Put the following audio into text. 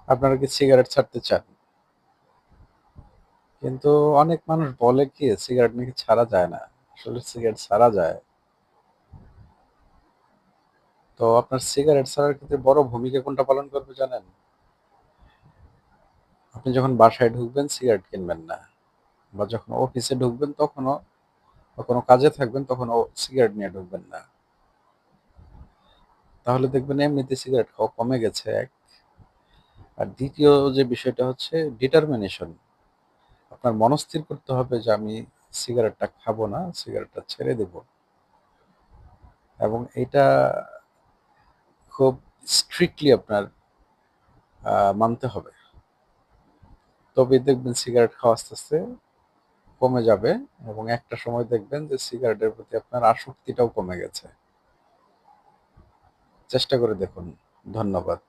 আপনারা কি সিগারেট ছাড়তে চান? কিন্তু অনেক মানুষ বলে কি সিগারেট নাকি ছাড়া যায় না। আসলে সিগারেট ছাড়া যায়। তো আপনার সিগারেট ছাড়ার ক্ষেত্রে বড় ভূমিকা কোনটা পালন করবে জানেন? আপনি যখন বাসায় ঢুকবেন সিগারেট কিনবেন না। বা যখন অফিসে ঢুকবেন তখনও বা কোনো কাজে থাকবেন তখনও সিগারেট নিয়ে ঢুকবেন না। তাহলে দেখবেন এমনিতে সিগারেট খাওয়া কমে গেছে এক। আর দ্বিতীয় যে বিষয়টা হচ্ছে ডিটারমিনেশন। আপনার মনস্থির করতে হবে যে আমি সিগারেটটা খাবো না, সিগারেটটা ছেড়ে দেব। এবং এটা খুব স্ট্রিক্টলি আপনার মানতে হবে। তবেই দেখবেন সিগারেট খাওয়া আস্তে, আস্তে কমে যাবে এবং একটা সময় দেখবেন যে সিগারেটের প্রতি আপনার আসক্তিটাও কমে গেছে। চেষ্টা করে দেখুন। ধন্যবাদ।